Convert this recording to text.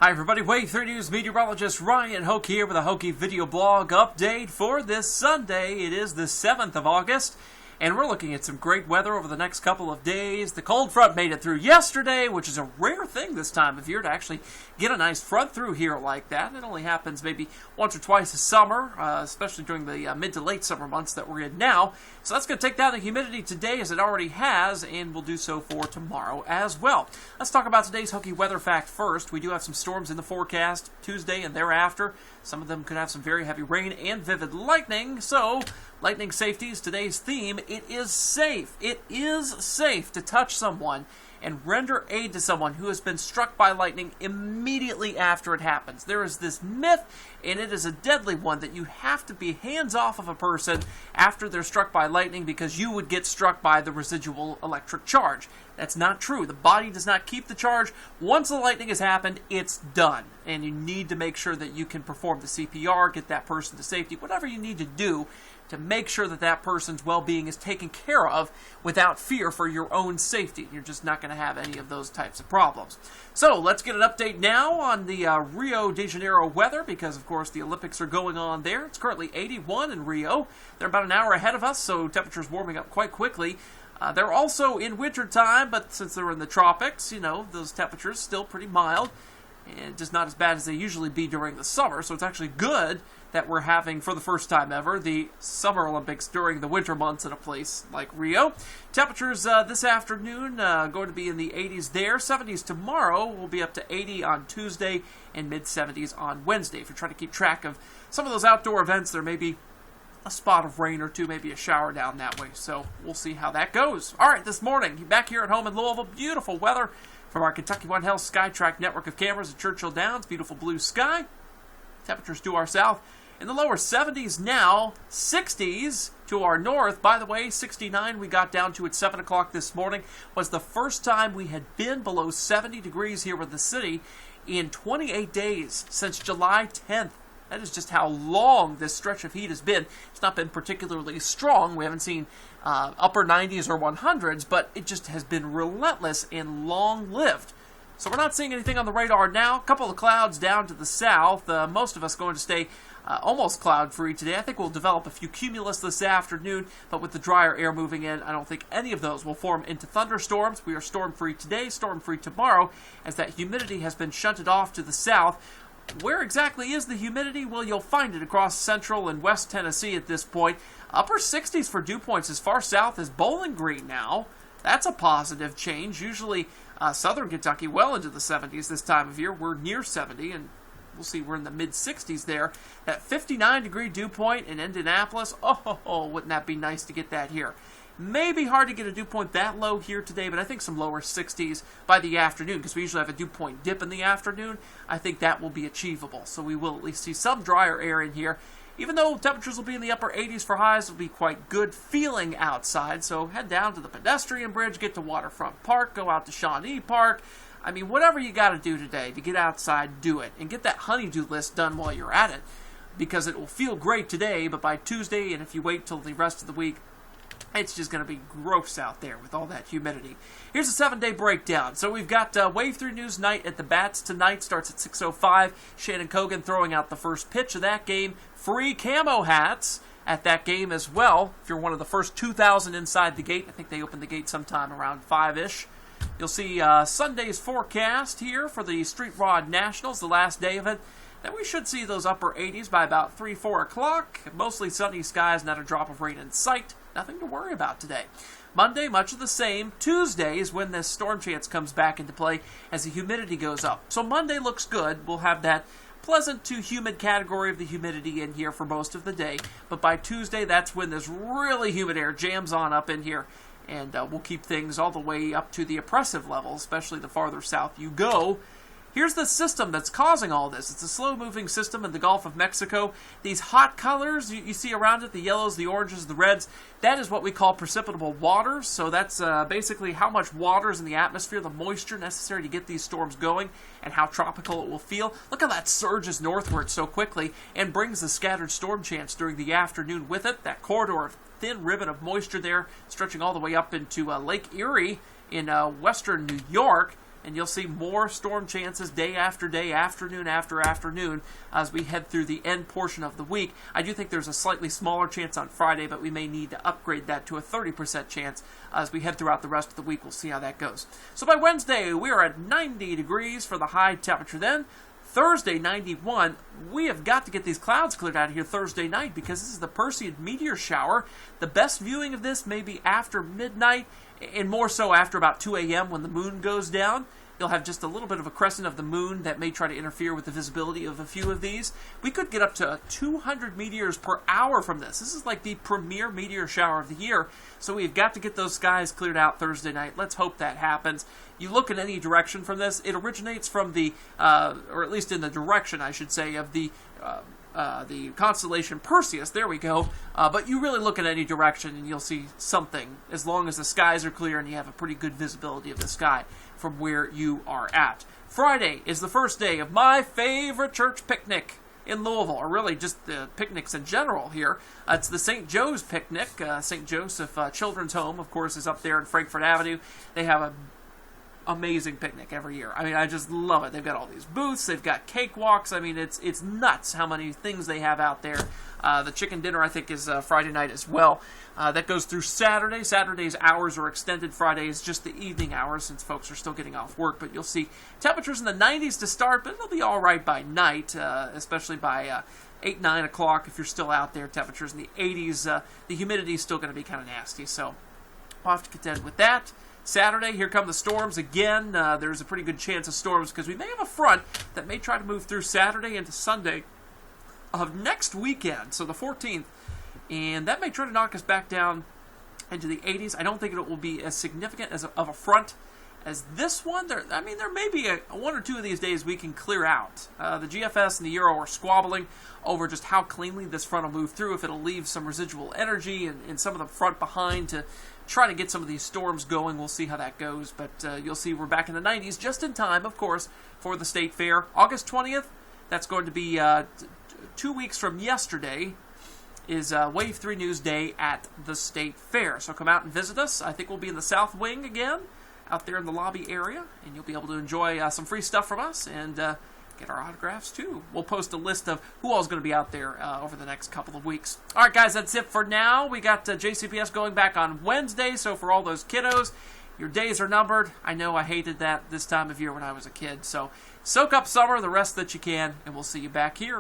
Hi everybody, Wave 3 News Meteorologist Ryan Hoke here with a Hokey video blog update for this Sunday. It is the 7th of August, and we're looking at some great weather over the next couple of days. The cold front made it through yesterday, which is a rare thing this time of year to actually get a nice front through here like that. It only happens maybe once or twice a summer, especially during the mid to late summer months that we're in now. So that's going to take down the humidity today as it already has, and will do so for tomorrow as well. Let's talk about today's Hokey weather fact first. We do have some storms in the forecast Tuesday and thereafter. Some of them could have some very heavy rain and vivid lightning. So, lightning safety is today's theme. It is safe. It is safe to touch someone and render aid to someone who has been struck by lightning immediately after it happens. There is this myth, and it is a deadly one, that you have to be hands off of a person after they're struck by lightning because you would get struck by the residual electric charge. That's not true. The body does not keep the charge. Once the lightning has happened, it's done. And you need to make sure that you can perform the CPR, get that person to safety, whatever you need to do to make sure that that person's well-being is taken care of without fear for your own safety. You're just not going to have any of those types of problems. So let's get an update now on the Rio de Janeiro weather because, of course, the Olympics are going on there. It's currently 81 in Rio. They're about an hour ahead of us, so temperature's warming up quite quickly. They're also in winter time, but since they're in the tropics, you know, those temperatures still pretty mild and just not as bad as they usually be during the summer. So it's actually good that we're having, for the first time ever, the Summer Olympics during the winter months in a place like Rio. Temperatures this afternoon going to be in the 80s there. 70s tomorrow. Will be up to 80 on Tuesday and mid-70s on Wednesday. If you're trying to keep track of some of those outdoor events, there may be a spot of rain or two, maybe a shower down that way. So we'll see how that goes. All right, this morning, back here at home in Louisville, beautiful weather from our Kentucky One Health SkyTrack network of cameras at Churchill Downs. Beautiful blue sky. Temperatures to our south in the lower 70s now, 60s to our north. By the way, 69 we got down to at 7 o'clock this morning was the first time we had been below 70 degrees here in the city in 28 days since July 10th. That is just how long this stretch of heat has been. It's not been particularly strong. We haven't seen upper 90s or 100s, but it just has been relentless and long-lived. So we're not seeing anything on the radar now. A couple of clouds down to the south. Most of us going to stay almost cloud-free today. I think we'll develop a few cumulus this afternoon, but with the drier air moving in, I don't think any of those will form into thunderstorms. We are storm-free today, storm-free tomorrow, as that humidity has been shunted off to the south. Where exactly is the humidity? Well, you'll find it across central and west Tennessee at this point. Upper 60s for dew points as far south as Bowling Green now. That's a positive change. Usually southern Kentucky well into the 70s this time of year. We're near 70, and we'll see we're in the mid-60s there. That 59-degree dew point in Indianapolis, wouldn't that be nice to get that here? Maybe hard to get a dew point that low here today, but I think some lower 60s by the afternoon, because we usually have a dew point dip in the afternoon. I think that will be achievable, so we will at least see some drier air in here. Even though temperatures will be in the upper 80s for highs, it'll be quite good feeling outside, so head down to the pedestrian bridge, get to Waterfront Park, go out to Shawnee Park. I mean, whatever you got to do today to get outside, do it. And get that honey-do list done while you're at it, because it will feel great today, but by Tuesday, and if you wait till the rest of the week, it's just going to be gross out there with all that humidity. Here's a 7-day breakdown. So we've got Wave 3 News night at the Bats tonight. Starts at 6:05. Shannon Cogan throwing out the first pitch of that game. Free camo hats at that game as well. If you're one of the first 2,000 inside the gate, I think they open the gate sometime around 5-ish. You'll see Sunday's forecast here for the Street Rod Nationals, the last day of it. Then we should see those upper 80s by about 3, 4 o'clock. Mostly sunny skies, not a drop of rain in sight. Nothing to worry about today. Monday, much of the same. Tuesday is when this storm chance comes back into play as the humidity goes up. So Monday looks good. We'll have that pleasant to humid category of the humidity in here for most of the day. But by Tuesday, that's when this really humid air jams on up in here. And we'll keep things all the way up to the oppressive level, especially the farther south you go. Here's the system that's causing all this. It's a slow-moving system in the Gulf of Mexico. These hot colors you see around it, the yellows, the oranges, the reds, that is what we call precipitable waters. So that's basically how much water is in the atmosphere, the moisture necessary to get these storms going, and how tropical it will feel. Look how that surges northward so quickly and brings the scattered storm chance during the afternoon with it. That corridor of thin ribbon of moisture there stretching all the way up into Lake Erie in western New York. and you'll see more storm chances day after day, afternoon after afternoon, as we head through the end portion of the week. I do think there's a slightly smaller chance on Friday, but we may need to upgrade that to a 30% chance as we head throughout the rest of the week. We'll see how that goes. So by Wednesday, we are at 90 degrees for the high temperature then. Thursday, 91. We have got to get these clouds cleared out of here Thursday night because this is the Perseid meteor shower. The best viewing of this may be after midnight, and more so after about 2 a.m. when the moon goes down. You'll have just a little bit of a crescent of the moon that may try to interfere with the visibility of a few of these. We could get up to 200 meteors per hour from this. This is like the premier meteor shower of the year. So we've got to get those skies cleared out Thursday night. Let's hope that happens. You look in any direction from this, it originates from the, or at least in the direction, I should say, of the constellation Perseus. There we go. But you really look in any direction and you'll see something, as long as the skies are clear and you have a pretty good visibility of the sky from where you are at. Friday is the first day of my favorite church picnic in Louisville, or really just the picnics in general here. It's the St. Joe's picnic. St. Joseph Children's Home, of course, is up there in Frankfort Avenue. They have a amazing picnic every year. I mean, I just love it. They've got all these booths. They've got cakewalks. I mean, it's nuts how many things they have out there. The chicken dinner, I think, is Friday night as well. That goes through Saturday. Saturday's hours are extended. Friday is just the evening hours since folks are still getting off work. But you'll see temperatures in the 90s to start, but it'll be all right by night, especially by 8, 9 o'clock if you're still out there. Temperatures in the 80s. The humidity is still going to be kind of nasty, so we'll have to contend with that. Saturday, here come the storms again. There's a pretty good chance of storms because we may have a front that may try to move through Saturday into Sunday of next weekend, so the 14th, and that may try to knock us back down into the 80s. I don't think it will be as significant of a front as this one. There may be one or two of these days we can clear out. The GFS and the Euro are squabbling over just how cleanly this front will move through, if it'll leave some residual energy and some of the front behind to try to get some of these storms going. We'll see how that goes, but you'll see we're back in the 90s just in time, of course, for the State Fair. August 20th, that's going to be 2 weeks from yesterday, is Wave 3 News Day at the State Fair. So come out and visit us. I think we'll be in the South Wing again, out there in the lobby area, and you'll be able to enjoy some free stuff from us and get our autographs too. We'll post a list of who all is going to be out there over the next couple of weeks. All right, guys, that's it for now. We got JCPS going back on Wednesday, so for all those kiddos, your days are numbered. I know I hated that this time of year when I was a kid, so soak up summer the rest that you can, and we'll see you back here